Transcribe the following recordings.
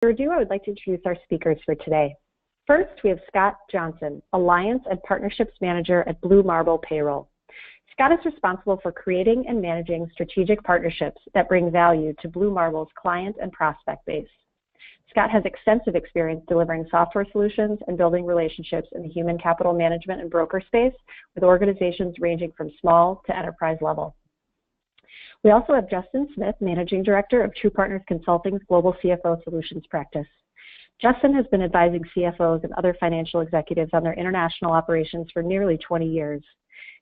Review, I would like to introduce our speakers for today. First, we have Scott Johnson, Alliance and Partnerships Manager at Blue Marble Payroll. Scott is responsible for creating and managing strategic partnerships that bring value to Blue Marble's client and prospect base. Scott has extensive experience delivering software solutions and building relationships in the human capital management and broker space with organizations ranging from small to enterprise level. We also have Justin Smith, Managing Director of True Partners Consulting's Global CFO Solutions Practice. Justin has been advising CFOs and other financial executives on their international operations for nearly 20 years.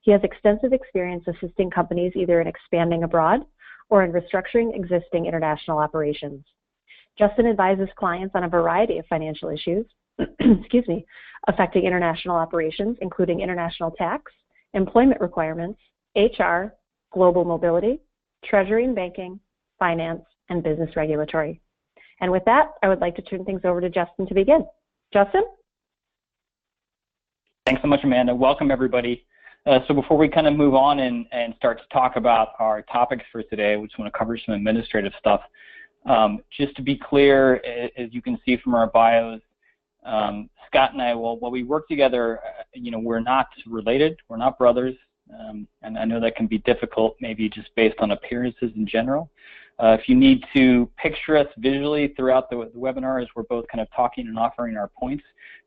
He has extensive experience assisting companies either in expanding abroad or in restructuring existing international operations. Justin advises clients on a variety of financial issues affecting international operations, including international tax, employment requirements, HR, global mobility, treasury and banking, finance, and business regulatory. And with that, I would like to turn things over to Justin to begin. Justin? Thanks so much, Amanda. Welcome, everybody. So before we kind of move on and start to talk about our topics for today, we just want to cover some administrative stuff. Just to be clear, as you can see from our bios, Scott and I, while we work together, we're not related, we're not brothers. And I know that can be difficult, maybe just based on appearances in general. If you need to picture us visually throughout the webinar as we're both kind of talking and offering our points,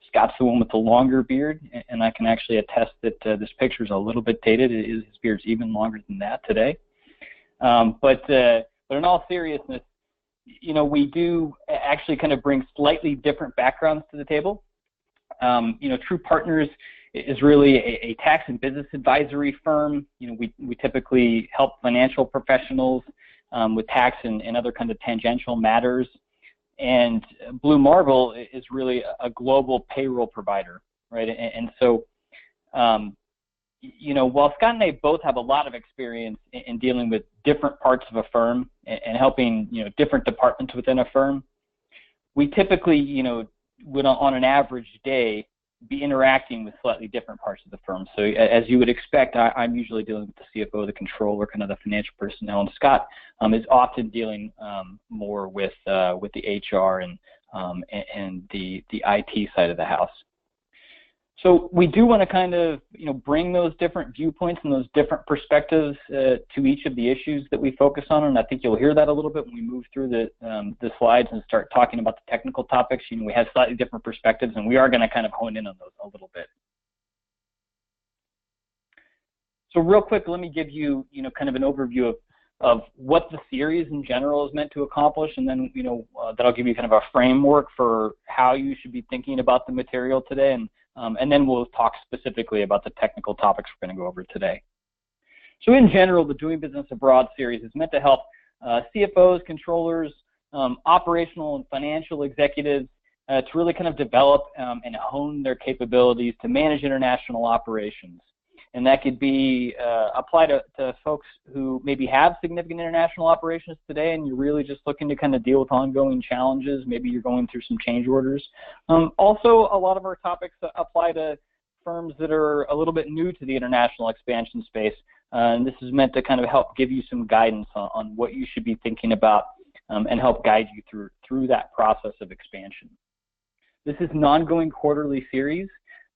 Scott's the one with the longer beard, and I can actually attest that this picture is a little bit dated. His beard's even longer than that today. But in all seriousness, we do actually kind of bring slightly different backgrounds to the table. True Partners is really a tax and business advisory firm. We typically help financial professionals with tax and other kind of tangential matters. And Blue Marble is really a global payroll provider, right? And so, while Scott and I both have a lot of experience in dealing with different parts of a firm and helping, different departments within a firm, we typically, would on an average day be interacting with slightly different parts of the firm. So as you would expect, I'm usually dealing with the CFO, the controller, kind of the financial personnel, and Scott is often dealing more with the HR and the IT side of the house. So we do want to kind of bring those different viewpoints and those different perspectives to each of the issues that we focus on, and I think you'll hear that a little bit when we move through the slides and start talking about the technical topics. We have slightly different perspectives, and we are going to kind of hone in on those a little bit. So real quick, let me give you kind of an overview of what the series in general is meant to accomplish, and then that'll give you kind of a framework for how you should be thinking about the material today, and then we'll talk specifically about the technical topics we're going to go over today. So in general, the Doing Business Abroad series is meant to help CFOs, controllers, operational and financial executives to really kind of develop and hone their capabilities to manage international operations. And that could be applied to folks who maybe have significant international operations today and you're really just looking to kind of deal with ongoing challenges. Maybe you're going through some change orders. Also, a lot of our topics apply to firms that are a little bit new to the international expansion space. And this is meant to kind of help give you some guidance on what you should be thinking about and help guide you through that process of expansion. This is an ongoing quarterly series.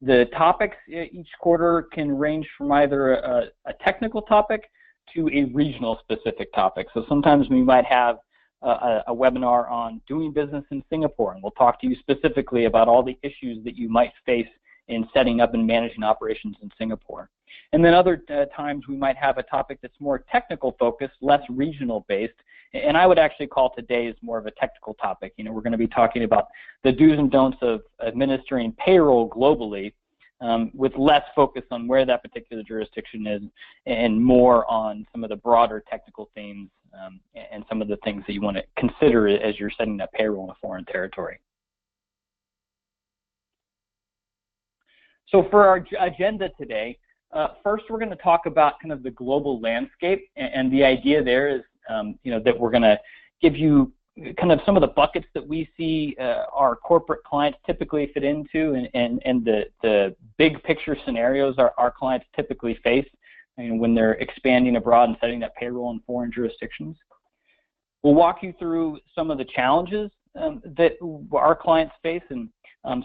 The topics each quarter can range from either a technical topic to a regional specific topic. So sometimes we might have a webinar on doing business in Singapore, and we'll talk to you specifically about all the issues that you might face in setting up and managing operations in Singapore. And then other times we might have a topic that's more technical focused, less regional based, and I would actually call today's more of a technical topic. We're going to be talking about the do's and don'ts of administering payroll globally, with less focus on where that particular jurisdiction is and more on some of the broader technical themes and some of the things that you want to consider as you're setting up payroll in a foreign territory. So for our agenda today, first we're going to talk about kind of the global landscape, and the idea there is that we're going to give you kind of some of the buckets that we see our corporate clients typically fit into and the big picture scenarios our clients typically face when they're expanding abroad and setting up payroll in foreign jurisdictions. We'll walk you through some of the challenges that our clients face, and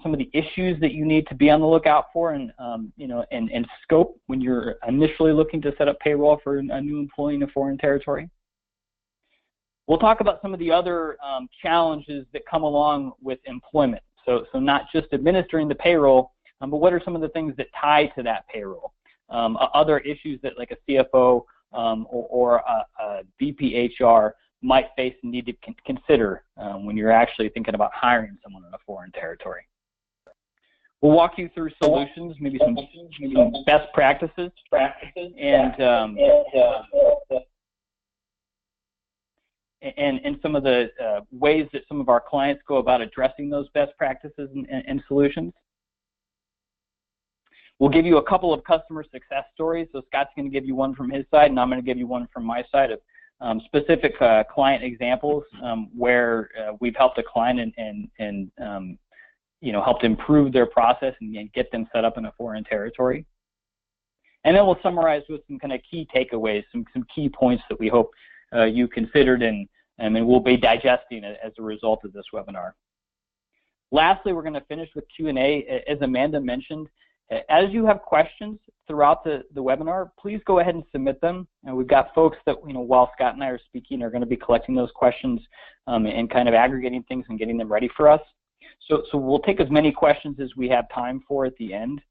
some of the issues that you need to be on the lookout for, and and scope when you're initially looking to set up payroll for a new employee in a foreign territory. We'll talk about some of the other challenges that come along with employment. So not just administering the payroll, but what are some of the things that tie to that payroll? Other issues that like a CFO or a VPHR might face and need to consider when you're actually thinking about hiring someone in a foreign territory. We'll walk you through solutions, maybe some best practices, and some of the ways that some of our clients go about addressing those best practices and solutions. We'll give you a couple of customer success stories. So Scott's going to give you one from his side, and I'm going to give you one from my side of specific client examples where we've helped a client and helped improve their process and get them set up in a foreign territory. And then we'll summarize with some kind of key takeaways, some key points that we hope you considered and we'll be digesting as a result of this webinar. Lastly, we're going to finish with Q&A. As Amanda mentioned, as you have questions throughout the webinar, please go ahead and submit them. And we've got folks that, while Scott and I are speaking, are going to be collecting those questions and kind of aggregating things and getting them ready for us. So we'll take as many questions as we have time for at the end.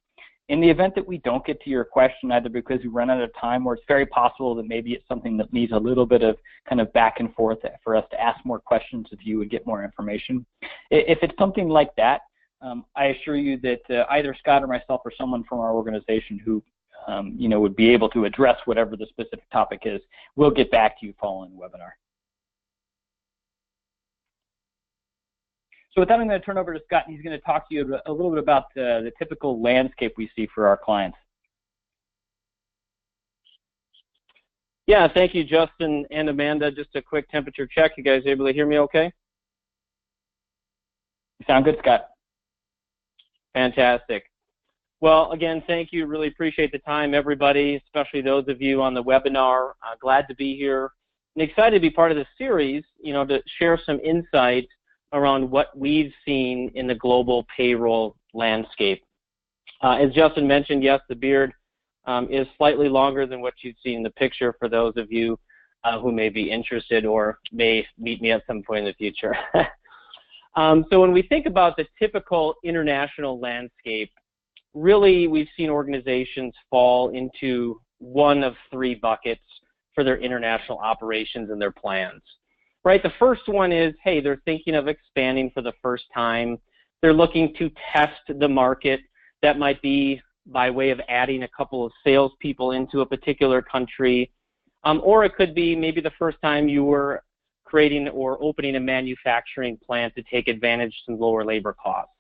In the event that we don't get to your question, either because we run out of time or it's very possible that maybe it's something that needs a little bit of kind of back and forth for us to ask more questions of you and get more information. If it's something like that, I assure you that either Scott or myself or someone from our organization who would be able to address whatever the specific topic is, we'll get back to you following the webinar. So with that, I'm going to turn over to Scott, and he's going to talk to you a little bit about the typical landscape we see for our clients. Yeah, thank you, Justin and Amanda. Just a quick temperature check. You guys able to hear me okay? You sound good, Scott. Fantastic. Well, again, thank you. Really appreciate the time, everybody, especially those of you on the webinar. Glad to be here and excited to be part of this series, to share some insight around what we've seen in the global payroll landscape. As Justin mentioned, yes, the beard is slightly longer than what you've seen in the picture for those of you who may be interested or may meet me at some point in the future. So when we think about the typical international landscape, really we've seen organizations fall into one of three buckets for their international operations and their plans. Right, the first one is, hey, they're thinking of expanding for the first time. They're looking to test the market. That might be by way of adding a couple of salespeople into a particular country, or it could be maybe the first time you were creating or opening a manufacturing plant to take advantage of some lower labor costs.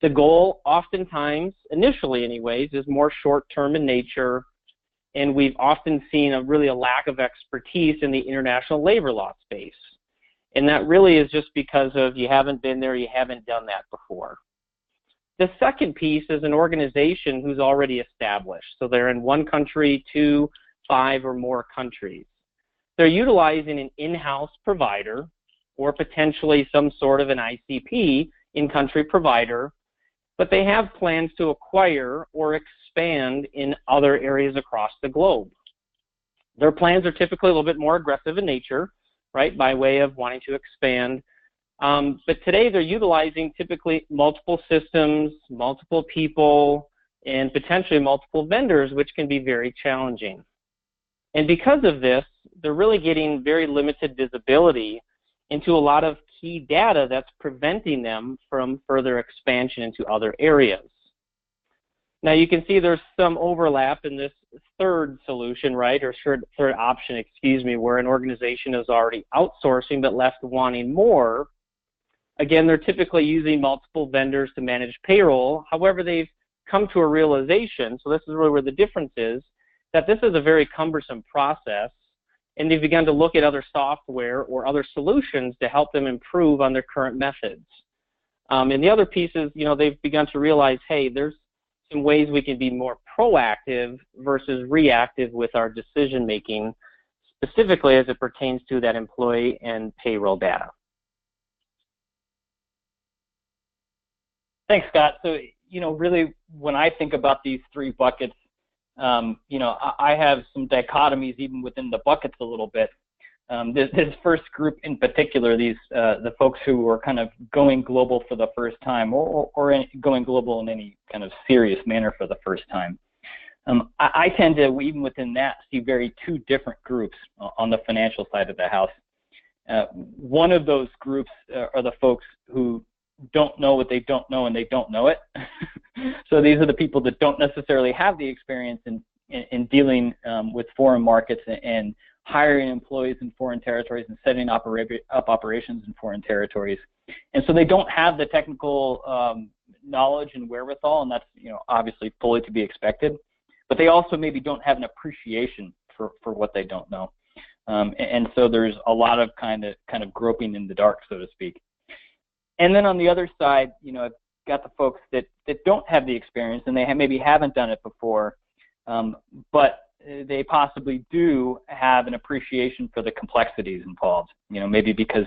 The goal, oftentimes, initially anyways, is more short-term in nature, and we've often seen a lack of expertise in the international labor law space. And that really is just because of you haven't been there, you haven't done that before. The second piece is an organization who's already established. So they're in one country, 2, 5, or more countries. They're utilizing an in-house provider or potentially some sort of an ICP, in-country provider, but they have plans to acquire or expand in other areas across the globe. Their plans are typically a little bit more aggressive in nature, right, by way of wanting to expand. But today they're utilizing typically multiple systems, multiple people, and potentially multiple vendors, which can be very challenging. And because of this, they're really getting very limited visibility into a lot of key data that's preventing them from further expansion into other areas. Now you can see there's some overlap in this third solution, right, or third option, excuse me, where an organization is already outsourcing but left wanting more. Again, they're typically using multiple vendors to manage payroll. However, they've come to a realization, so this is really where the difference is, that this is a very cumbersome process, and they've begun to look at other software or other solutions to help them improve on their current methods. And the other piece is, they've begun to realize, hey, there's some ways we can be more proactive versus reactive with our decision making, specifically as it pertains to that employee and payroll data. Thanks, Scott. So, really when I think about these three buckets, I have some dichotomies even within the buckets a little bit. This first group in particular, the folks who are kind of going global for the first time, or going global in any kind of serious manner for the first time. I tend to, even within that, see two different groups on the financial side of the house. One of those groups are the folks who don't know what they don't know and they don't know it. So these are the people that don't necessarily have the experience in dealing with foreign markets and hiring employees in foreign territories and setting up operations in foreign territories. And so they don't have the technical knowledge and wherewithal, and that's obviously fully to be expected. But they also maybe don't have an appreciation for what they don't know. And so there's a lot of kind of groping in the dark, so to speak. And then on the other side, I've got the folks that don't have the experience and they maybe haven't done it before, but they possibly do have an appreciation for the complexities involved. Maybe because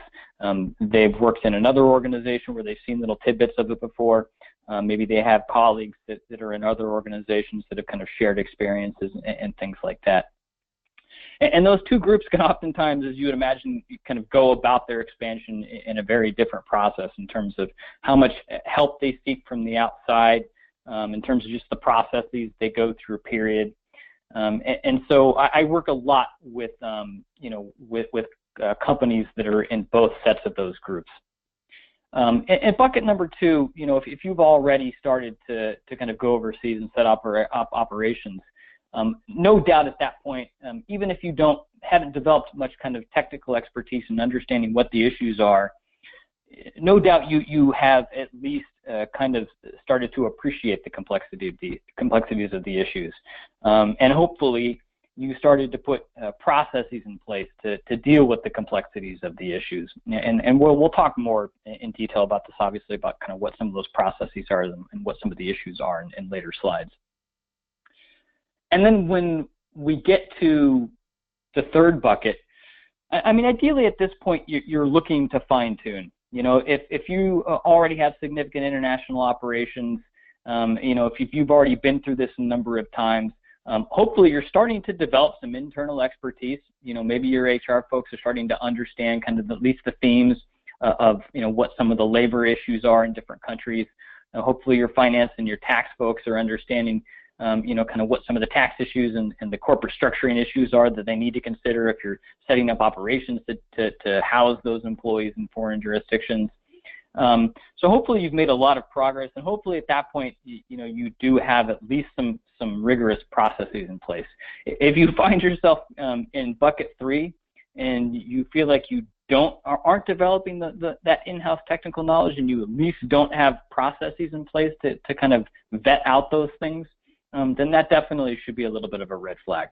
they've worked in another organization where they've seen little tidbits of it before. Maybe they have colleagues that are in other organizations that have kind of shared experiences and things like that. And those two groups can oftentimes, as you would imagine, kind of go about their expansion in a very different process in terms of how much help they seek from the outside, in terms of just the processes they go through, period. And so I work a lot with, with companies that are in both sets of those groups. And bucket number two, if you've already started to kind of go overseas and set up operations, no doubt at that point, even if you haven't developed much kind of technical expertise in understanding what the issues are, no doubt you have at least kind of started to appreciate the complexities of the issues, and hopefully you started to put processes in place to deal with the complexities of the issues. And we'll talk more in detail about this, obviously, about kind of what some of those processes are and what some of the issues are in later slides. And then when we get to the third bucket, I mean, ideally at this point, you're looking to fine-tune. If you already have significant international operations, if you've already been through this a number of times, hopefully you're starting to develop some internal expertise. Maybe your HR folks are starting to understand kind of at least the themes of, what some of the labor issues are in different countries. Hopefully your finance and your tax folks are understanding kind of what some of the tax issues and the corporate structuring issues are that they need to consider if you're setting up operations to house those employees in foreign jurisdictions. So hopefully you've made a lot of progress, and hopefully at that point, you do have at least some rigorous processes in place. If you find yourself in bucket three and you feel like you aren't developing that in-house technical knowledge, and you at least don't have processes in place to kind of vet out those things, then that definitely should be a little bit of a red flag.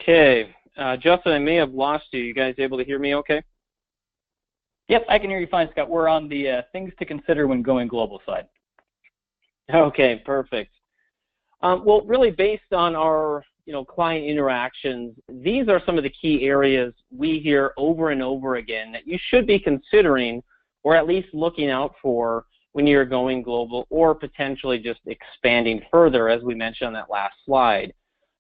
Okay, Justin, I may have lost you. You guys able to hear me okay? Yep, I can hear you fine, Scott. We're on the things to consider when going global side. Okay, perfect. Well, really based on our client interactions, these are some of the key areas we hear over and over again that you should be considering or at least looking out for when you're going global or potentially just expanding further, as we mentioned on that last slide.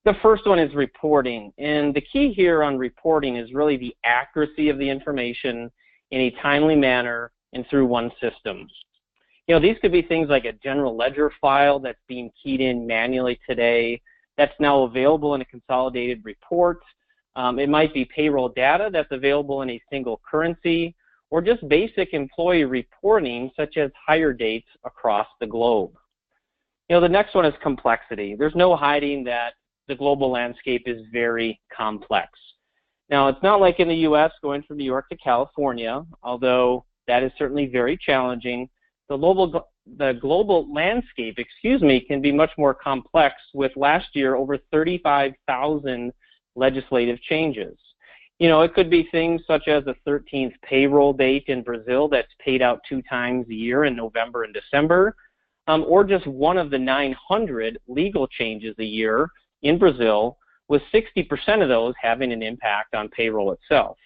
The first one is reporting, and the key here on reporting is really the accuracy of the information in a timely manner and through one system. These could be things like a general ledger file that's being keyed in manually today that's now available in a consolidated report. It might be payroll data that's available in a single currency, or just basic employee reporting such as hire dates across the globe. The next one is complexity. There's no hiding that the global landscape is very complex. Now, it's not like in the U.S. going from New York to California, although that is certainly very challenging. The global landscape, can be much more complex, with last year over 35,000 legislative changes. It could be things such as the 13th payroll date in Brazil that's paid out 2 times a year in November and December, or just one of the 900 legal changes a year in Brazil, with 60% of those having an impact on payroll itself.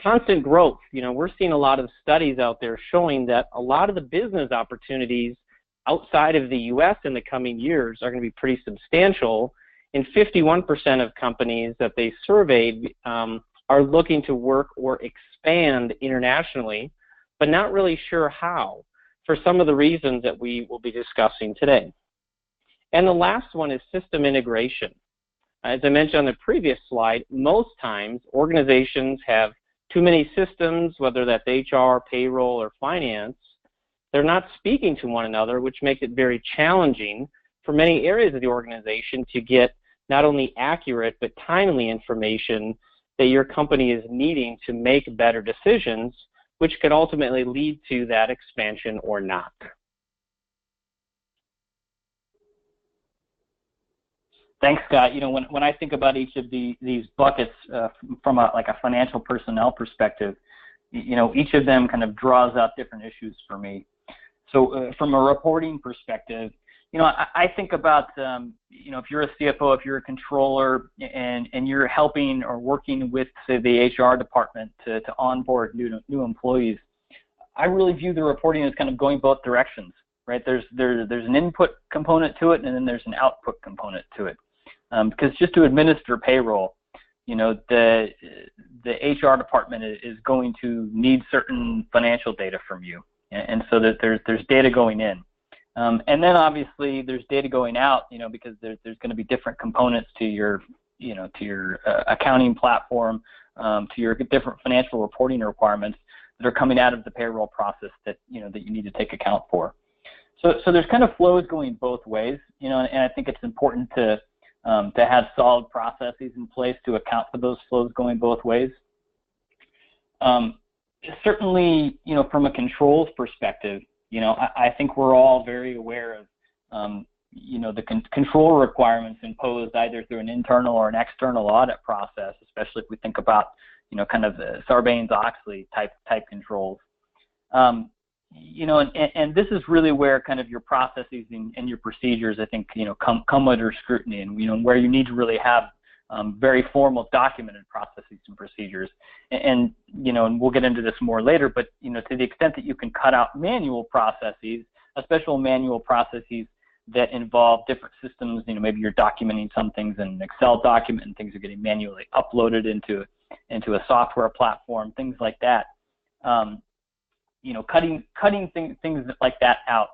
Constant growth. We're seeing a lot of studies out there showing that a lot of the business opportunities outside of the U.S. in the coming years are going to be pretty substantial, and 51% of companies that they surveyed are looking to work or expand internationally, but not really sure how, for some of the reasons that we will be discussing today. And the last one is system integration. As I mentioned on the previous slide, most times organizations have too many systems, whether that's HR, payroll, or finance. They're not speaking to one another, which makes it very challenging for many areas of the organization to get not only accurate but timely information that your company is needing to make better decisions, which could ultimately lead to that expansion or not. Thanks, Scott. When I think about each of these buckets from a financial personnel perspective, each of them kind of draws out different issues for me. So from a reporting perspective, I think about, if you're a CFO, if you're a controller, and you're helping or working with, say, the HR department to onboard new employees, I really view the reporting as kind of going both directions, right? There's an input component to it, and then there's an output component to it. Because just to administer payroll, the HR department is going to need certain financial data from you, and so that there's data going in. And then obviously there's data going out, because there's going to be different components to your, to your accounting platform, to your different financial reporting requirements that are coming out of the payroll process that, that you need to take account for. So there's kind of flows going both ways, and I think it's important to have solid processes in place to account for those flows going both ways. Certainly, from a controls perspective, I think we're all very aware of, the control requirements imposed either through an internal or an external audit process, especially if we think about, kind of the Sarbanes-Oxley type controls. And this is really where kind of your processes and your procedures, I think, come under scrutiny, and where you need to really have very formal documented processes and procedures. And we'll get into this more later, but to the extent that you can cut out manual processes, especially manual processes that involve different systems, maybe you're documenting some things in an Excel document and things are getting manually uploaded into a software platform, things like that. Cutting things like that out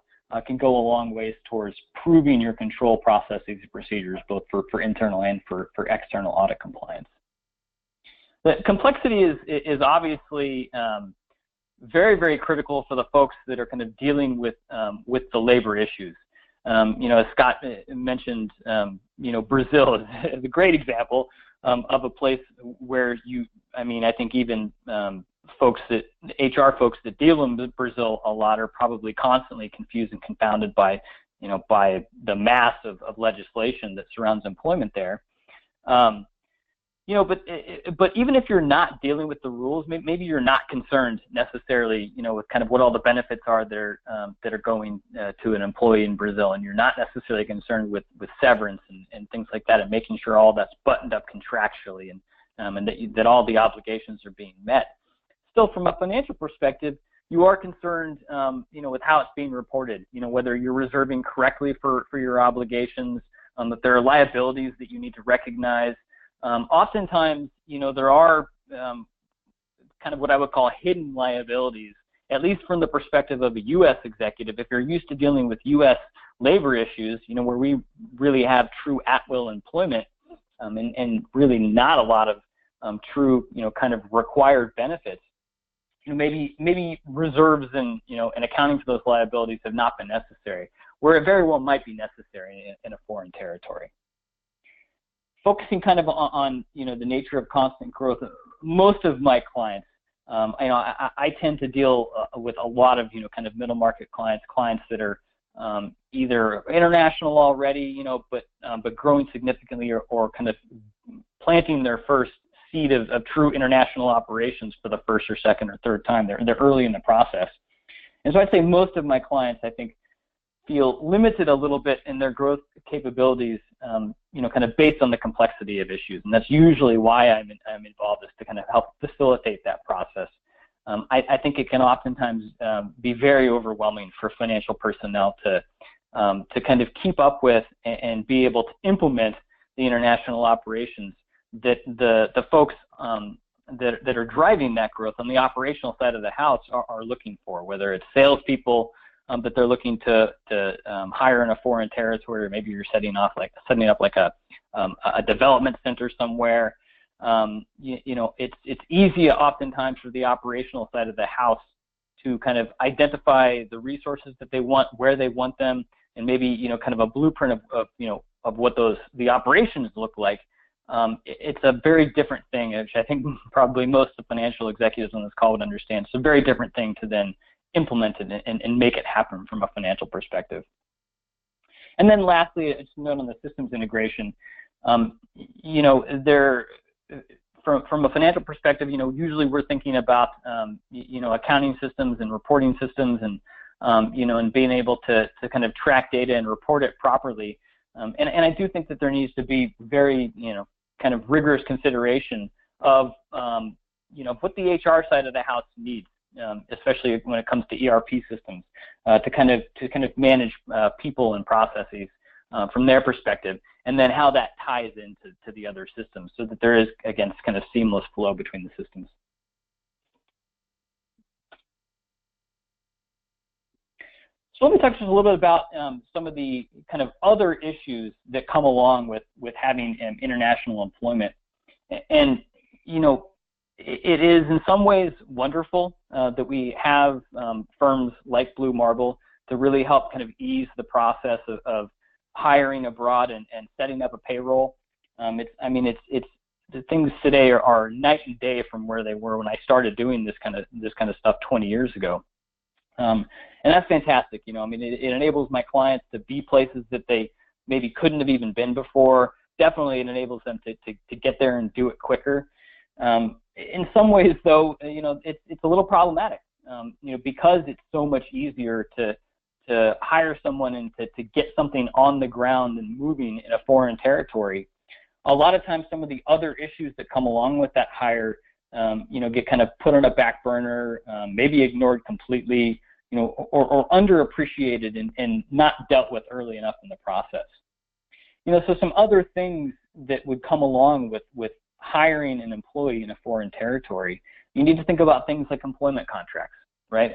can go a long ways towards proving your control processes and procedures, both for internal and for external audit compliance. The complexity is obviously very, very critical for the folks that are kind of dealing with the labor issues. As Scott mentioned, Brazil is a great example of a place where I think even HR folks that deal in Brazil a lot are probably constantly confused and confounded by the mass of legislation that surrounds employment there. But even if you're not dealing with the rules, maybe you're not concerned necessarily, with kind of what all the benefits are there that are going to an employee in Brazil, and you're not necessarily concerned with severance and things like that, and making sure all that's buttoned up contractually and that all the obligations are being met. Still, from a financial perspective, you are concerned, with how it's being reported, whether you're reserving correctly for your obligations, that there are liabilities that you need to recognize. Oftentimes, there are kind of what I would call hidden liabilities, at least from the perspective of a U.S. executive. If you're used to dealing with U.S. labor issues, where we really have true at-will employment and really not a lot of true, kind of required benefits, maybe reserves and accounting for those liabilities have not been necessary, where it very well might be necessary in a foreign territory. Focusing kind of on the nature of constant growth, most of my clients, I tend to deal with a lot of kind of middle market clients that are either international already, but growing significantly or kind of planting their first seed of true international operations for the first or second or third time. They're early in the process. And so I'd say most of my clients, I think, feel limited a little bit in their growth capabilities, kind of based on the complexity of issues. And that's usually why I'm involved, is to kind of help facilitate that process. I think it can oftentimes be very overwhelming for financial personnel to kind of keep up with and be able to implement the international operations that the folks that are driving that growth on the operational side of the house are looking for, whether it's salespeople that they're looking to hire in a foreign territory, or maybe you're setting up like a development center somewhere. It's easy oftentimes for the operational side of the house to kind of identify the resources that they want, where they want them, and maybe kind of a blueprint of what the operations look like. It's a very different thing, which I think probably most of the financial executives on this call would understand. It's a very different thing to then implement it and make it happen from a financial perspective. And then lastly, just note on the systems integration, from a financial perspective, usually we're thinking about, accounting systems and reporting systems and, and being able to kind of track data and report it properly. And I do think that there needs to be very, kind of rigorous consideration of, what the HR side of the house needs, especially when it comes to ERP systems, to kind of manage people and processes from their perspective, and then how that ties into the other systems, so that there is, again, this kind of seamless flow between the systems. So let me talk just a little bit about some of the kind of other issues that come along with having international employment. And, it is in some ways wonderful that we have firms like Blue Marble to really help kind of ease the process of hiring abroad and setting up a payroll. The things today are night and day from where they were when I started doing this kind of stuff 20 years ago. And that's fantastic. It enables my clients to be places that they maybe couldn't have even been before. Definitely it enables them to get there and do it quicker. In some ways, though, it's a little problematic, because it's so much easier to hire someone and to get something on the ground and moving in a foreign territory. A lot of times some of the other issues that come along with that hire, get kind of put on a back burner, maybe ignored completely, or underappreciated and not dealt with early enough in the process. So some other things that would come along with hiring an employee in a foreign territory, you need to think about things like employment contracts, right?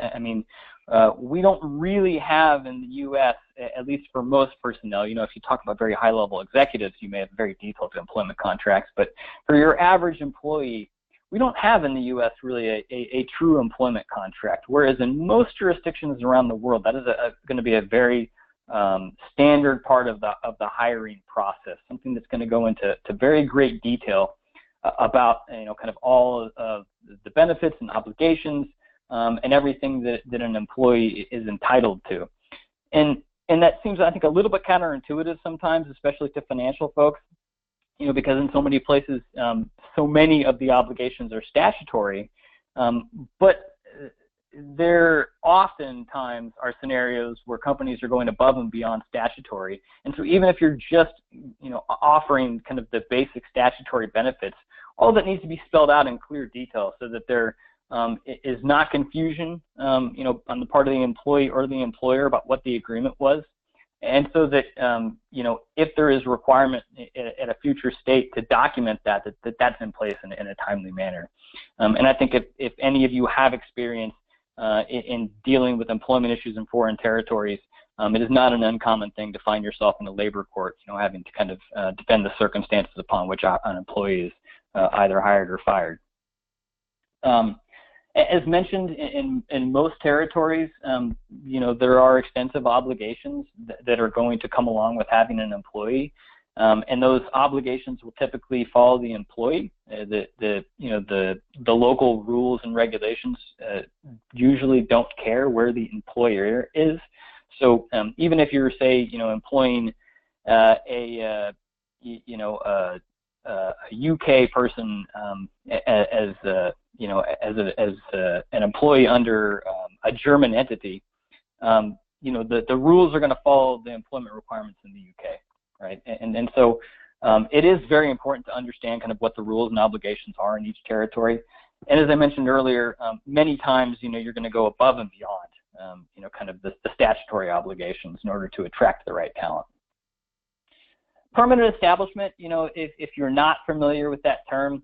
We don't really have in the U.S., at least for most personnel, if you talk about very high-level executives, you may have very detailed employment contracts, but for your average employee, we don't have in the U.S. really a true employment contract, whereas in most jurisdictions around the world, that is going to be a very standard part of the hiring process, something that's going to go into very great detail about kind of all of the benefits and obligations and everything that an employee is entitled to. And that seems, I think, a little bit counterintuitive sometimes, especially to financial folks, because in so many places, so many of the obligations are statutory, but there oftentimes are scenarios where companies are going above and beyond statutory. And so even if you're just, offering kind of the basic statutory benefits, all that needs to be spelled out in clear detail so that there is not confusion, on the part of the employee or the employer about what the agreement was. And so that, if there is a requirement at a future state to document that's in place in a timely manner. And I think if any of you have experience in dealing with employment issues in foreign territories, it is not an uncommon thing to find yourself in a labor court, having to kind of defend the circumstances upon which an employee is either hired or fired. As mentioned, in most territories, there are extensive obligations that are going to come along with having an employee, and those obligations will typically follow the employee. The local rules and regulations usually don't care where the employer is. So even if you're, say, employing a UK person as an employee under a German entity, the rules are going to follow the employment requirements in the UK, right? And so it is very important to understand kind of what the rules and obligations are in each territory. And as I mentioned earlier, many times, you're going to go above and beyond, kind of the statutory obligations in order to attract the right talent. Permanent establishment, if you're not familiar with that term,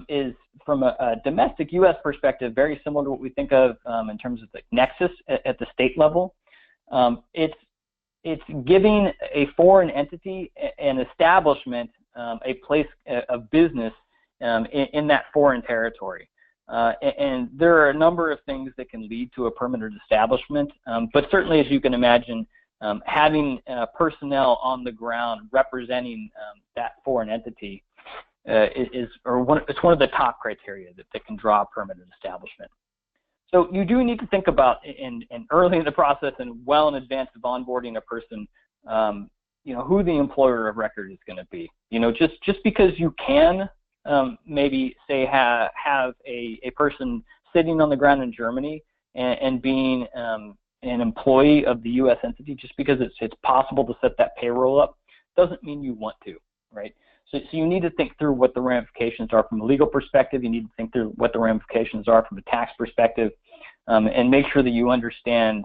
is from a domestic U.S. perspective very similar to what we think of in terms of the nexus at the state level. It's giving a foreign entity an establishment, a place of business in that foreign territory. And there are a number of things that can lead to a permanent establishment, but certainly, as you can imagine, having personnel on the ground representing that foreign entity it's one of the top criteria that can draw a permanent establishment. So you do need to think about, in early in the process and well in advance of onboarding a person, who the employer of record is going to be. Just because you can maybe say have a person sitting on the ground in Germany and being an employee of the U.S. entity, just because it's possible to set that payroll up, doesn't mean you want to, right? So you need to think through what the ramifications are from a legal perspective. You need to think through what the ramifications are from a tax perspective, and make sure that you understand,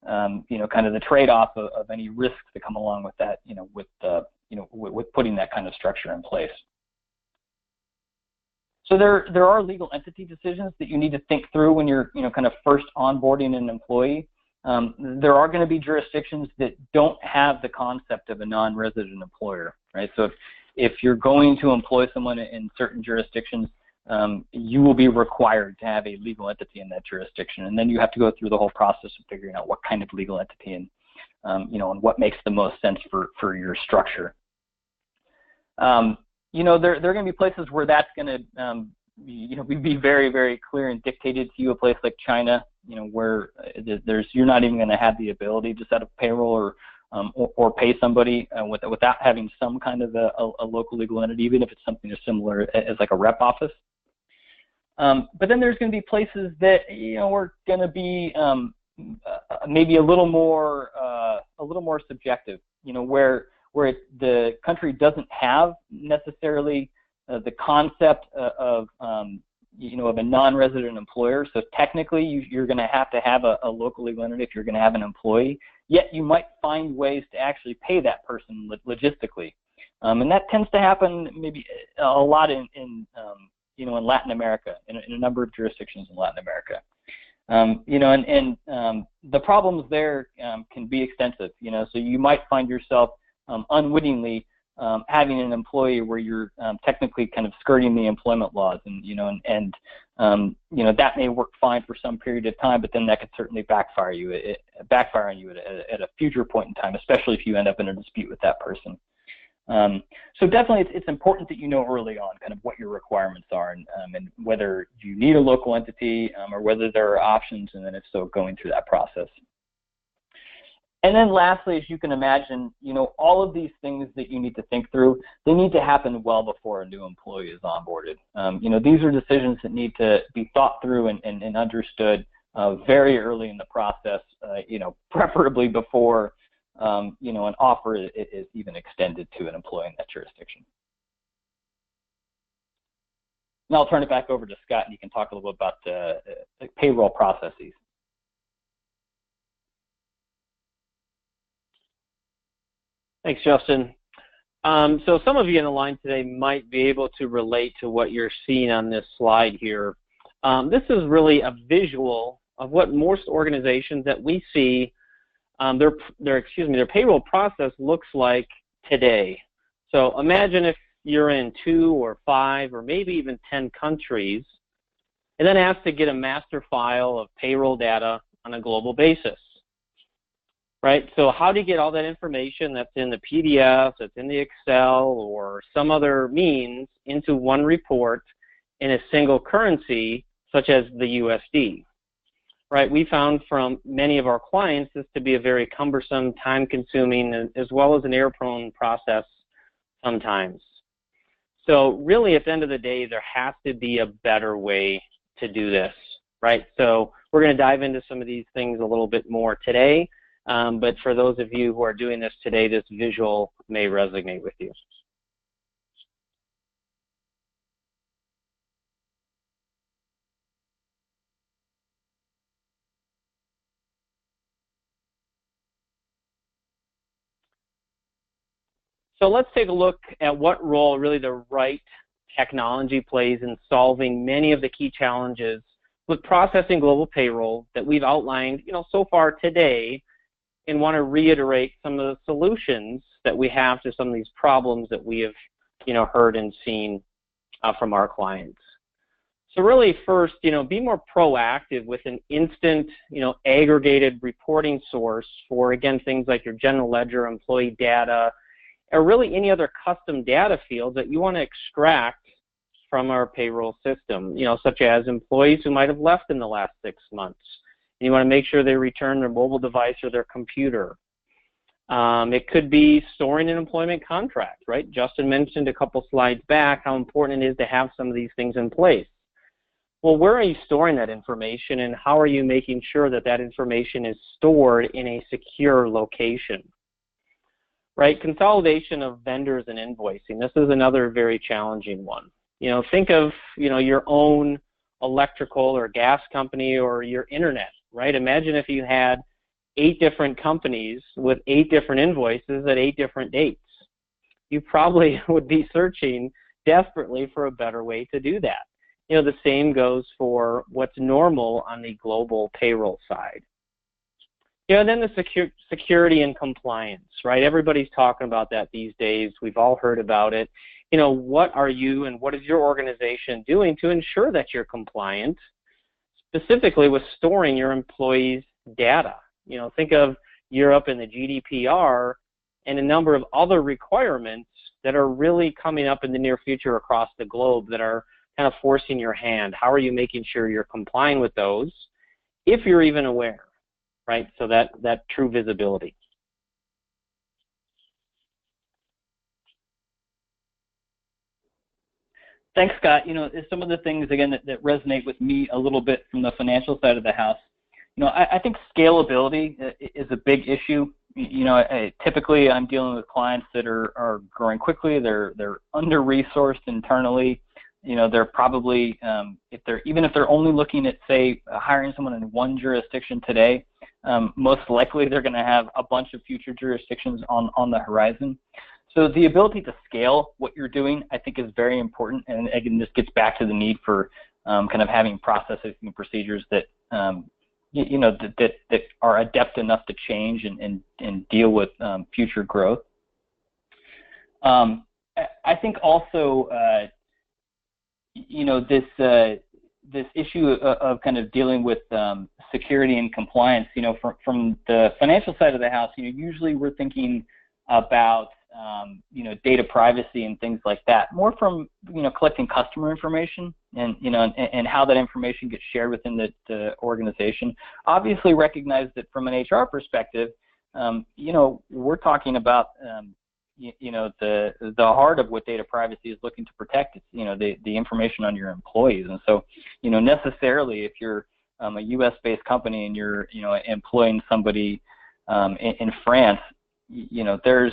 kind of the trade-off of any risks that come along with that, with putting that kind of structure in place. So there are legal entity decisions that you need to think through when you're, kind of first onboarding an employee. There are going to be jurisdictions that don't have the concept of a non-resident employer, right? So if you're going to employ someone in certain jurisdictions, you will be required to have a legal entity in that jurisdiction, and then you have to go through the whole process of figuring out what kind of legal entity and and what makes the most sense for your structure. There are going to be places where that's going to be very, very clear and dictated to you. A place like China, where you're not even going to have the ability to set up payroll or pay somebody without having some kind of a local legal entity, even if it's something as similar as like a rep office. But then there's going to be places that are going to be maybe a little more subjective. Where the country doesn't have necessarily the concept of a non-resident employer. So technically, you're going to have a local legal entity if you're going to have an employee. Yet you might find ways to actually pay that person logistically, and that tends to happen maybe a lot in Latin America, in a number of jurisdictions in Latin America. The problems there can be extensive. So you might find yourself unwittingly having an employee where you're technically kind of skirting the employment laws, and that may work fine for some period of time, but then that could certainly backfire on you at a future point in time, especially if you end up in a dispute with that person. So definitely, it's important that you know early on kind of what your requirements are, and whether you need a local entity or whether there are options, and then if so, going through that process. And then lastly, as you can imagine, all of these things that you need to think through, they need to happen well before a new employee is onboarded. These are decisions that need to be thought through and understood very early in the process, preferably before, an offer is even extended to an employee in that jurisdiction. Now I'll turn it back over to Scott, and you can talk a little bit about the payroll processes. Thanks, Justin. So some of you on the line today might be able to relate to what you're seeing on this slide here. This is really a visual of what most organizations that we see, their payroll process looks like today. So imagine if you're in 2 or 5 or maybe even 10 countries, and then asked to get a master file of payroll data on a global basis. Right, so how do you get all that information that's in the PDF, that's in the Excel, or some other means into one report in a single currency, such as the USD? Right, we found from many of our clients this to be a very cumbersome, time-consuming, as well as an error-prone process sometimes. So really, at the end of the day, there has to be a better way to do this, right? So we're going to dive into some of these things a little bit more today, but for those of you who are doing this today, this visual may resonate with you. So let's take a look at what role really the right technology plays in solving many of the key challenges with processing global payroll that we've outlined, so far today, and want to reiterate some of the solutions that we have to some of these problems that we have, heard and seen from our clients. So really first, be more proactive with an instant, aggregated reporting source for, again, things like your general ledger, employee data, or really any other custom data fields that you want to extract from our payroll system, such as employees who might have left in the last 6 months. And you want to make sure they return their mobile device or their computer. It could be storing an employment contract, right? Justin mentioned a couple slides back how important it is to have some of these things in place. Well, where are you storing that information, and how are you making sure that that information is stored in a secure location? Right, consolidation of vendors and invoicing. This is another very challenging one. Think of, your own electrical or gas company or your internet, right? Imagine if you had 8 different companies with 8 different invoices at 8 different dates. You probably would be searching desperately for a better way to do that. The same goes for what's normal on the global payroll side. And then the security and compliance, right? Everybody's talking about that these days. We've all heard about it. What are you and what is your organization doing to ensure that you're compliant, specifically with storing your employees' data? Think of Europe and the GDPR and a number of other requirements that are really coming up in the near future across the globe that are kind of forcing your hand. How are you making sure you're complying with those, if you're even aware? Right, so that true visibility. Thanks, Scott. Some of the things, again, that resonate with me a little bit from the financial side of the house. I think scalability is a big issue. Typically I'm dealing with clients that are growing quickly. They're under-resourced internally. They're probably, if they're only looking at, say, hiring someone in one jurisdiction today, most likely they're going to have a bunch of future jurisdictions on the horizon. So the ability to scale what you're doing, I think, is very important. And again, this gets back to the need for kind of having processes and procedures that that are adept enough to change and deal with future growth. I think also, this issue of kind of dealing with security and compliance, from the financial side of the house, usually we're thinking about, data privacy and things like that, more from, collecting customer information and, and how that information gets shared within the organization. Obviously recognize that from an HR perspective, we're talking about, the heart of what data privacy is looking to protect. It's, the information on your employees. And so, necessarily if you're a US-based company and you're, employing somebody in France, there's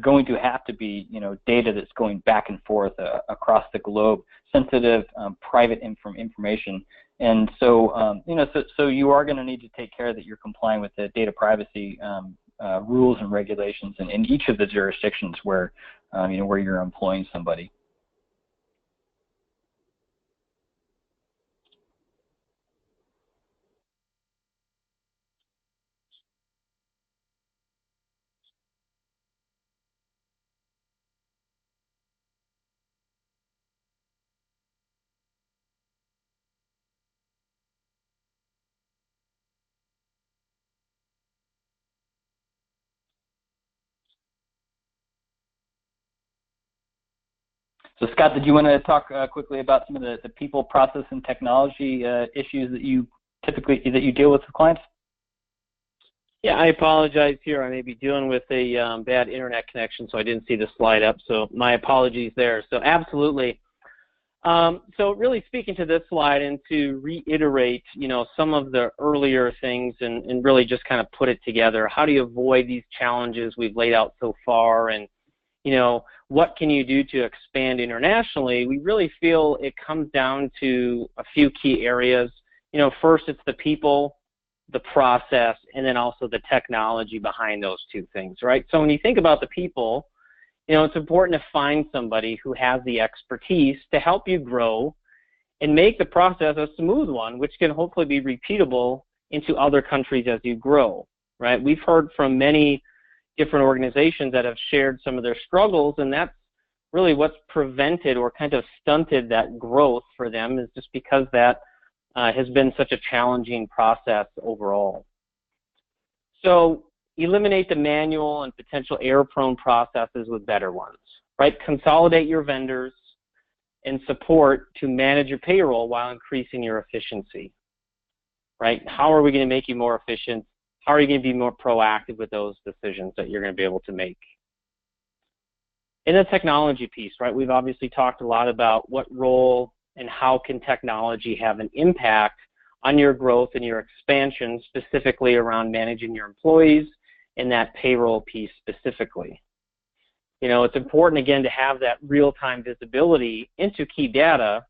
going to have to be, data that's going back and forth across the globe, sensitive, private information. And so, so you are going to need to take care that you're complying with the data privacy rules and regulations in each of the jurisdictions where, where you're employing somebody. So Scott, did you want to talk quickly about some of the people, process, and technology issues that you deal with clients? Yeah, I apologize here. I may be dealing with a bad internet connection, so I didn't see the slide up. So my apologies there. So absolutely. So really speaking to this slide and to reiterate, some of the earlier things and really just kind of put it together. How do you avoid these challenges we've laid out so far? And, what can you do to expand internationally? We really feel it comes down to a few key areas. First, it's the people, the process, and then also the technology behind those two things, right? So when you think about the people, it's important to find somebody who has the expertise to help you grow and make the process a smooth one, which can hopefully be repeatable into other countries as you grow, right? We've heard from many different organizations that have shared some of their struggles, and that's really what's prevented or kind of stunted that growth for them, is just because that has been such a challenging process overall. So eliminate the manual and potential error-prone processes with better ones, right? Consolidate your vendors and support to manage your payroll while increasing your efficiency, right? How are we going to make you more efficient? How are you going to be more proactive with those decisions that you're going to be able to make? In the technology piece, right, we've obviously talked a lot about what role and how can technology have an impact on your growth and your expansion, specifically around managing your employees and that payroll piece specifically. It's important, again, to have that real-time visibility into key data,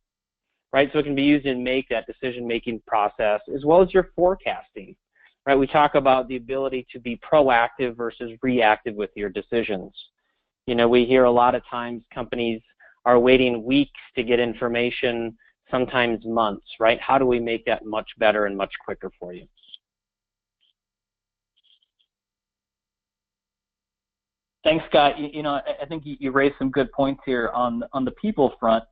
right, so it can be used in make that decision-making process, as well as your forecasting, right? We talk about the ability to be proactive versus reactive with your decisions. We hear a lot of times companies are waiting weeks to get information, sometimes months, right? How do we make that much better and much quicker for you? Thanks, Scott. I think you raised some good points here on the people front.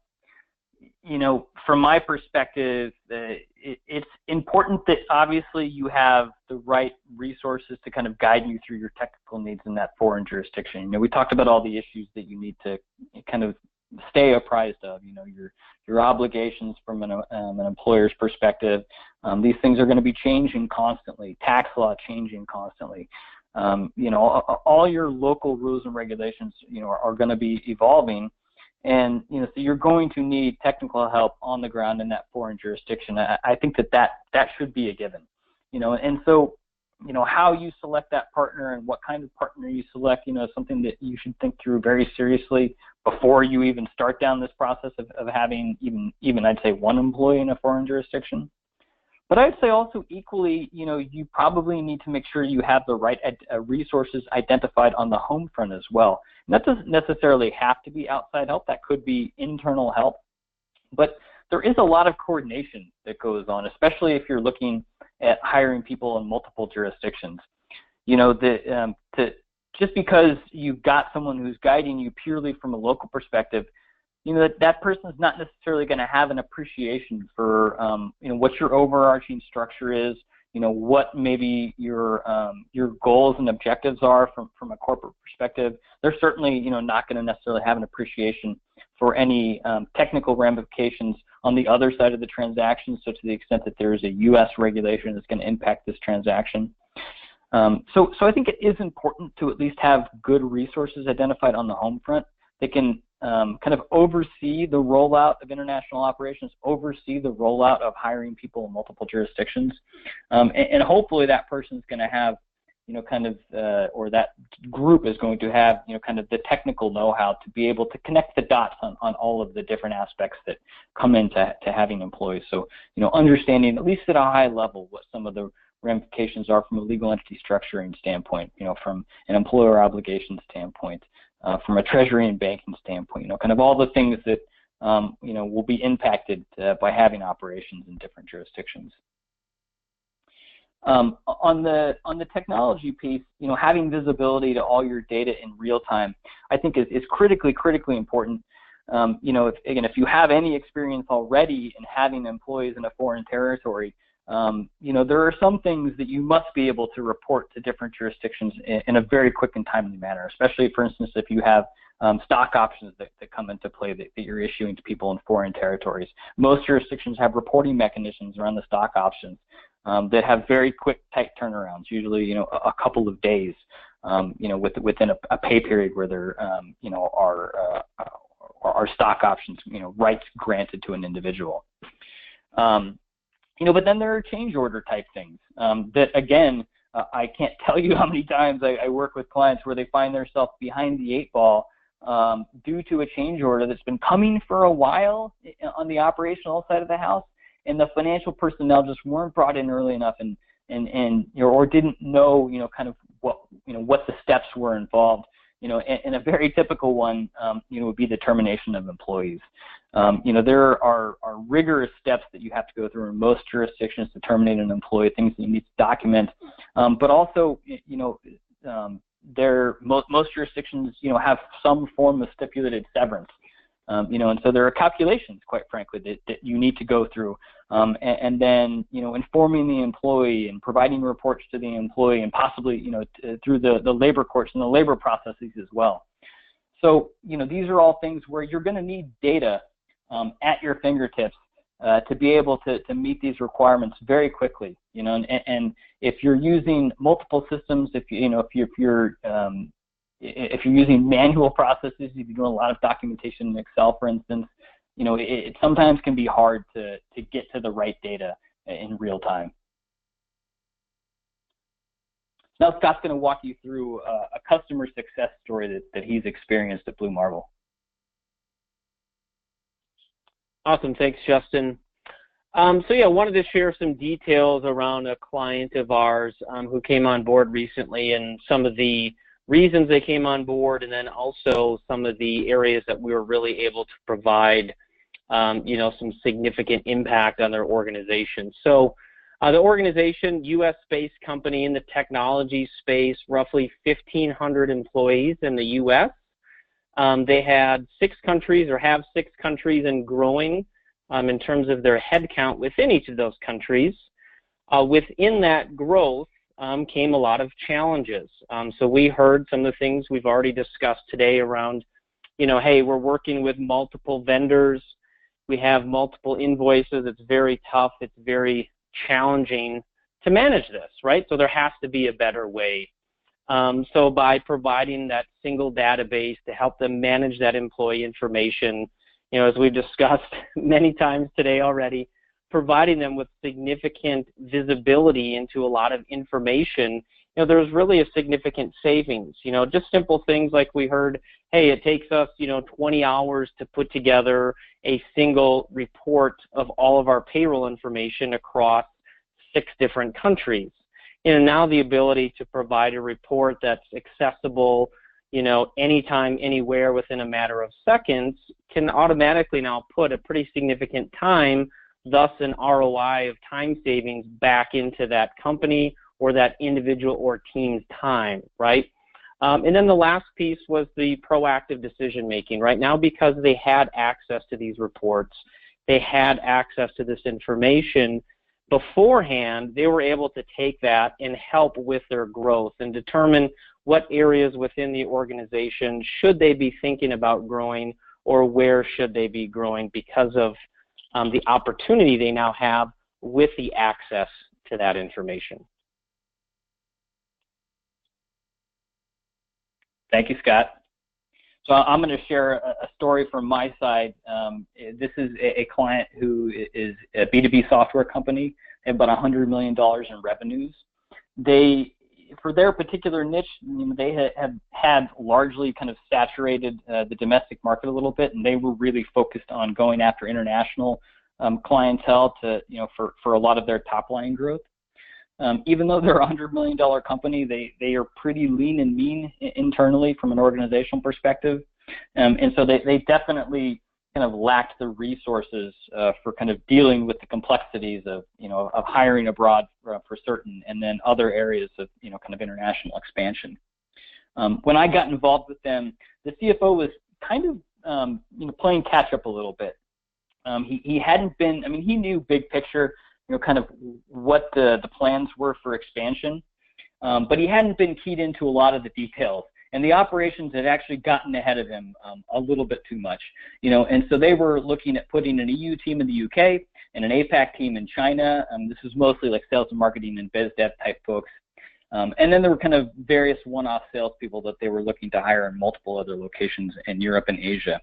From my perspective, it's important that obviously you have the right resources to kind of guide you through your technical needs in that foreign jurisdiction. We talked about all the issues that you need to kind of stay apprised of. Your obligations from an employer's perspective. These things are going to be changing constantly. Tax law changing constantly. All your local rules and regulations, are going to be evolving, and so you're going to need technical help on the ground in that foreign jurisdiction. I think that should be a given, and so how you select that partner and what kind of partner you select, is something that you should think through very seriously before you even start down this process of having even I'd say one employee in a foreign jurisdiction. But I'd say also equally, you probably need to make sure you have the right resources identified on the home front as well. And that doesn't necessarily have to be outside help. That could be internal help. But there is a lot of coordination that goes on, especially if you're looking at hiring people in multiple jurisdictions. Just because you've got someone who's guiding you purely from a local perspective, that person's not necessarily going to have an appreciation for, what your overarching structure is, what maybe your goals and objectives are from a corporate perspective. They're certainly, not going to necessarily have an appreciation for any technical ramifications on the other side of the transaction, so to the extent that there is a U.S. regulation that's going to impact this transaction. So I think it is important to at least have good resources identified on the home front that can kind of oversee the rollout of international operations, oversee the rollout of hiring people in multiple jurisdictions, and hopefully that person's going to have, or that group is going to have, kind of the technical know-how to be able to connect the dots on all of the different aspects that come into having employees. So, understanding at least at a high level what some of the ramifications are from a legal entity structuring standpoint, from an employer obligation standpoint, from a treasury and banking standpoint, kind of all the things that, will be impacted by having operations in different jurisdictions. On the technology piece, having visibility to all your data in real time, I think is critically important. If you have any experience already in having employees in a foreign territory, there are some things that you must be able to report to different jurisdictions in a very quick and timely manner, especially, for instance, if you have stock options that come into play that you're issuing to people in foreign territories. Most jurisdictions have reporting mechanisms around the stock options. that have very quick, tight turnarounds, usually, a couple of days, within a pay period where there, are stock options, rights granted to an individual. But then there are change order type things that, again, I can't tell you how many times I work with clients where they find themselves behind the 8 ball due to a change order that's been coming for a while on the operational side of the house, and the financial personnel just weren't brought in early enough and or didn't know, kind of what the steps were involved. And a very typical one, would be the termination of employees. There are rigorous steps that you have to go through in most jurisdictions to terminate an employee, things that you need to document. But also, most jurisdictions, have some form of stipulated severance. And so there are calculations, quite frankly, that you need to go through. And then, informing the employee and providing reports to the employee, and possibly, through the labor courts and the labor processes as well. So, these are all things where you're going to need data at your fingertips to be able to meet these requirements very quickly. And if you're using multiple systems, if you're using manual processes, if you're doing a lot of documentation in Excel, for instance, it sometimes can be hard to get to the right data in real time. Now Scott's going to walk you through a customer success story that he's experienced at Blue Marble. Awesome, thanks, Justin. So yeah, I wanted to share some details around a client of ours who came on board recently, and some of the reasons they came on board, and then also some of the areas that we were really able to provide, some significant impact on their organization. So the organization, U.S.-based company in the technology space, roughly 1,500 employees in the U.S. They had 6 countries, or have 6 countries, and growing in terms of their headcount within each of those countries. Within that growth came a lot of challenges. So we heard some of the things we've already discussed today around, hey, we're working with multiple vendors. We have multiple invoices. It's very tough. It's very challenging to manage this, right? So there has to be a better way. So by providing that single database to help them manage that employee information, as we've discussed many times today already, providing them with significant visibility into a lot of information, there's really a significant savings. Just simple things like we heard, hey, it takes us, 20 hours to put together a single report of all of our payroll information across 6 different countries. Now the ability to provide a report that's accessible, anytime, anywhere, within a matter of seconds, can automatically now put a pretty significant time, thus an ROI of time savings, back into that company or that individual or team's time, right? And then the last piece was the proactive decision making. Right now, because they had access to these reports, they had access to this information beforehand, they were able to take that and help with their growth and determine what areas within the organization should they be thinking about growing, or where should they be growing because of the opportunity they now have with the access to that information. Thank you, Scott. So I'm going to share a story from my side. This is a client who is a B2B software company. They have about $100 million in revenues. For their particular niche, they have had largely kind of saturated the domestic market a little bit, and they were really focused on going after international clientele for a lot of their top line growth. Even though they're a $100 million company, they are pretty lean and mean internally from an organizational perspective, and so they definitely kind of lacked the resources for kind of dealing with the complexities of hiring abroad for certain, and then other areas of kind of international expansion. When I got involved with them, the CFO was kind of playing catch up a little bit. He hadn't been. I mean, he knew big picture, kind of what the plans were for expansion, but he hadn't been keyed into a lot of the details. And the operations had actually gotten ahead of him a little bit too much, and so they were looking at putting an EU team in the UK and an APAC team in China. This was mostly like sales and marketing and biz dev type folks. And then there were kind of various one-off salespeople that they were looking to hire in multiple other locations in Europe and Asia.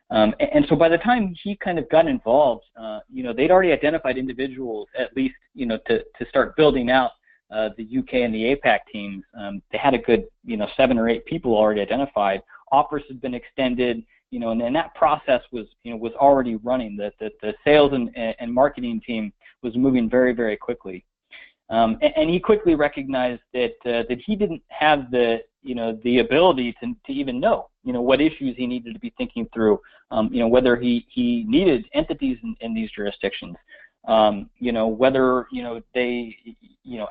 And so by the time he kind of got involved, they'd already identified individuals, at least, to start building out the UK and the APAC teams. They had a good, 7 or 8 people already identified. Offers had been extended, and that process was already running. The sales and marketing team was moving very, very quickly. And he quickly recognized that he didn't have the ability to even know what issues he needed to be thinking through, whether he needed entities in these jurisdictions, whether they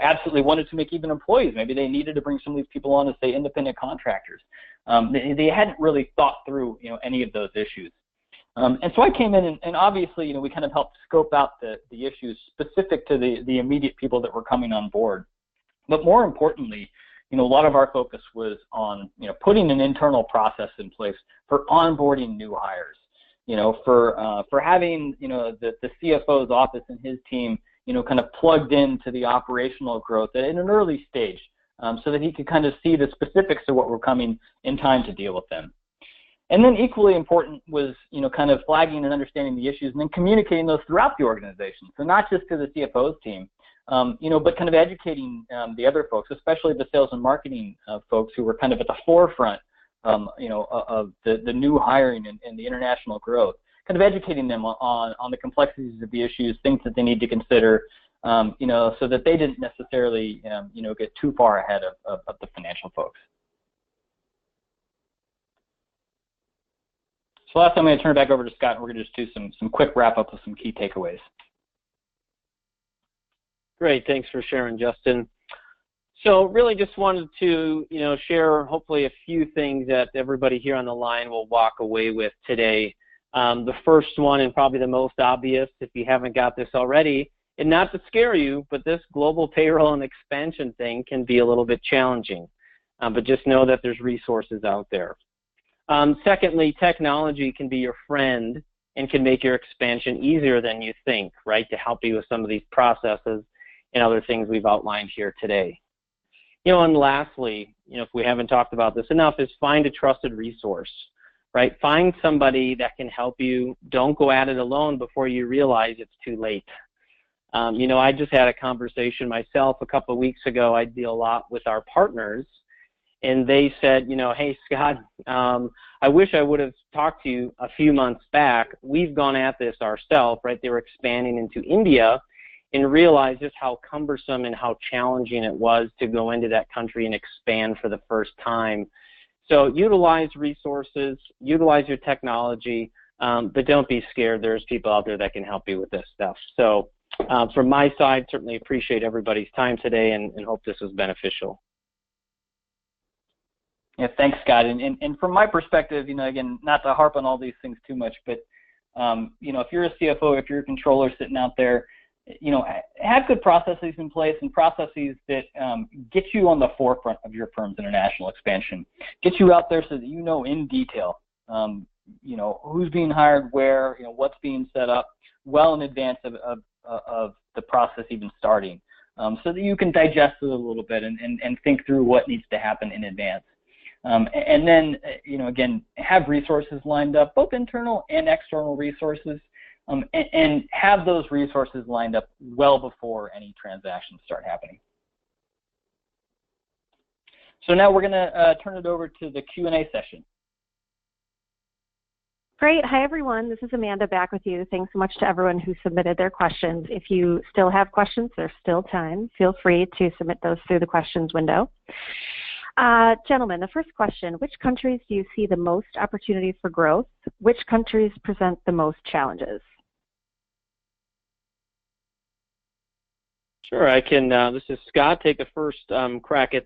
absolutely wanted to make even employees. Maybe they needed to bring some of these people on as, say, independent contractors. They hadn't really thought through any of those issues. And so I came in and obviously, we kind of helped scope out the issues specific to the immediate people that were coming on board. But more importantly, a lot of our focus was on, putting an internal process in place for onboarding new hires, for having, the CFO's office and his team, kind of plugged into the operational growth in an early stage, so that he could kind of see the specifics of what were coming in time to deal with them. And then equally important was, kind of flagging and understanding the issues and then communicating those throughout the organization. So not just to the CFO's team, but kind of educating the other folks, especially the sales and marketing folks who were kind of at the forefront, of the new hiring and the international growth, kind of educating them on the complexities of the issues, things that they need to consider, so that they didn't necessarily, get too far ahead of the financial folks. So last time I'm going to turn it back over to Scott, and we're going to just do some quick wrap-up with some key takeaways. Great, thanks for sharing, Justin. So really just wanted to, share hopefully a few things that everybody here on the line will walk away with today. The first one, and probably the most obvious, if you haven't got this already, and not to scare you, but this global payroll and expansion thing can be a little bit challenging. But just know that there's resources out there. Secondly, technology can be your friend and can make your expansion easier than you think, right, to help you with some of these processes and other things we've outlined here today. And lastly, if we haven't talked about this enough, is find a trusted resource, right? Find somebody that can help you. Don't go at it alone before you realize it's too late. I just had a conversation myself a couple of weeks ago. I deal a lot with our partners, and they said, hey, Scott, I wish I would have talked to you a few months back. We've gone at this ourselves, right? They were expanding into India and realized just how cumbersome and how challenging it was to go into that country and expand for the first time. So utilize resources, utilize your technology, but don't be scared. There's people out there that can help you with this stuff. So from my side, certainly appreciate everybody's time today and hope this was beneficial. Yeah, thanks, Scott. And from my perspective, again, not to harp on all these things too much, but, if you're a CFO, if you're a controller sitting out there, have good processes in place and processes that get you on the forefront of your firm's international expansion. Get you out there so that you know in detail, who's being hired where, what's being set up well in advance of the process even starting, so that you can digest it a little bit and think through what needs to happen in advance. And then, again, have resources lined up, both internal and external resources, and have those resources lined up well before any transactions start happening. So now we're going to turn it over to the Q&A session. Great. Hi, everyone. This is Amanda back with you. Thanks so much to everyone who submitted their questions. If you still have questions, there's still time. Feel free to submit those through the questions window. Gentlemen, the first question, which countries do you see the most opportunity for growth? Which countries present the most challenges? Sure, I can, this is Scott, take a first crack at